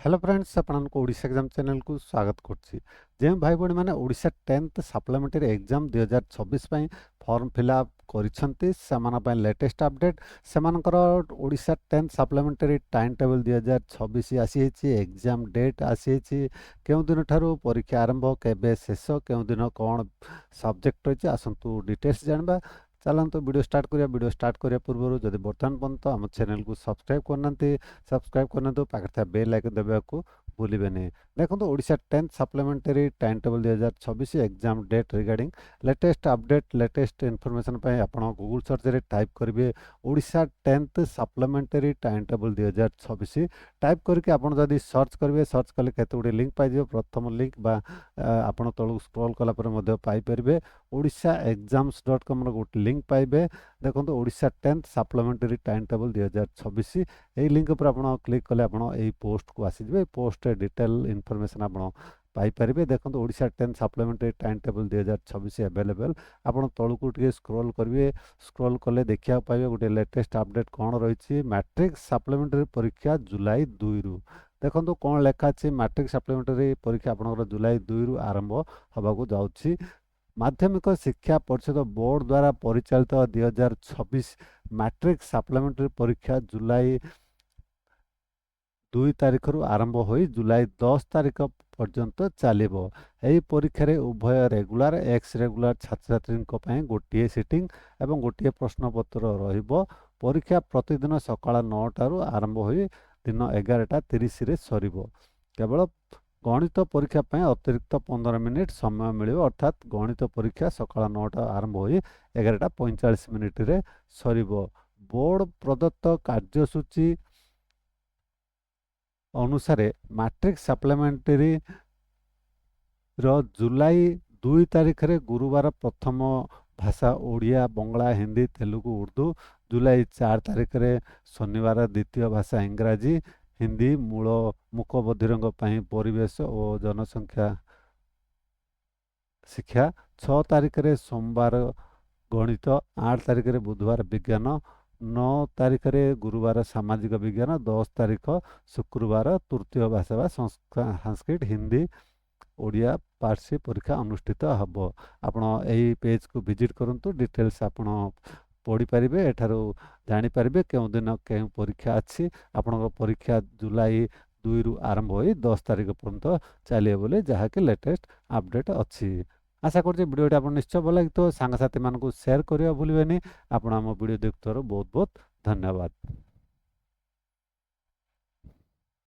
Hello friends आपको Odisha exam channel को स्वागत करछि। जे भाई बहन माने ओडिशा 10th सप्लीमेंटरी एग्जाम 2026 पई फॉर्म फिलअप करिसंती समान पई लेटेस्ट अपडेट समानकर Odisha 10th supplementary time table 2026 आसी छि। एग्जाम डेट आसी छि। केउ दिन थारु परीक्षा आरंभ केबे शेष केउ दिन कोन सब्जेक्ट रछि आसंतु डिटेल्स जानबा। चलते वीडियो स्टार्ट करिया पूर्व जदि बर्तमान पर्यंत आम चैनल को सब्सक्राइब करना पाखे बेल आइकन देवाक भूलें। देखो Odisha 10th supplementary time table 2026 exam date regarding latest update latest information आप गूगल सर्च रे टाइप करेंगे Odisha 10th supplementary time table 2026 type करके आप सर्च करेंगे। सर्च कले केते गुडे लिंक पाइबे। प्रथम लिंक बा आप तलू स्क्रॉल कला पाइपर ओडिशा exams.com गोटे लिंक पाइबे। देखो Odisha 10th supplementary time table 2026 यही लिंक पर आप क्लिक कले आप पोस्ट को आसीजे। पोस्ट डिटेल इनफॉरमेशन आप पाइपर। देखो Odisha 10th supplementary time table 2026 available. आप तलू को स्क्रॉल करेंगे। स्क्रॉल कले देखा पाइबे गोटे लेटेस्ट अपडेट कौन रही। मैट्रिक सप्लीमेंटरी परीक्षा जुलाई 2 रु देखो कौन लिखाची। मैट्रिक सप्लीमेंटरी परीक्षा आप जुलाई 2 रु आरंभ होगा जाऊँगी। माध्यमिक शिक्षा परिषद बोर्ड द्वारा परिचालित 2026 मैट्रिक सप्लीमेंटरी परीक्षा जुलाई 2 तारिख रु आरंभ हो जुलाई 10 तारिख पर्यंत चलो। यही परीक्षा रे उभय रेगुलर एक्स रेगुलर छात्र छात्री गोटे सिटिंग एवं गोटे प्रश्नपत्र रहिबो। परीक्षा प्रतिदिन सकाळ 9 रु आरंभ हो दिन 11:30 रे सरिबो। केवल गणित परीक्षा पर अतिरिक्त 15 मिनिट समय मिले। अर्थात गणित परीक्षा सकाळ 9 आरंभ हो 11:45 रे सरिबो। बोर्ड प्रदत्त कार्यसूची अनुसार मैट्रिक सप्लीमेंटरी जुलाई 2 तारिख रे गुरुवार प्रथम भाषा ओडिया बंगला हिंदी तेलुगु उर्दू। जुलाई 4 तारिख रे शनिवार द्वितीय भाषा इंग्राजी हिंदी मूल मुख बधिरंग परिवेश और जनसंख्या शिक्षा। 6 तारिख रे सोमवार गणित। 8 तारिख रे बुधवार विज्ञान। 9 तारिख रे गुरुवार सामाजिक विज्ञान। 10 तारिख शुक्रवार तृतीय भाषा व संस्कृत हिंदी ओडिया पार्सी परीक्षा अनुष्ठित हब। आपण यही पेज को विजिट करंतु डिटेल्स आपण पढ़ी पारिबे। एठारो जानि पारिबे केउ दिन केउ परीक्षा अछि। आपन परीक्षा जुलाई 2 रु आरंभ होई 10 तारिख पर्यंत चलिए बोले जहा कि लेटेस्ट अपडेट अछि। आशा करछि वीडियोटी आपन निश्चय भल लागितो। सांग साथी मानको शेयर करिया भूलिबेनी। आपण हम वीडियो देखथरो बहुत बहुत धन्यवाद।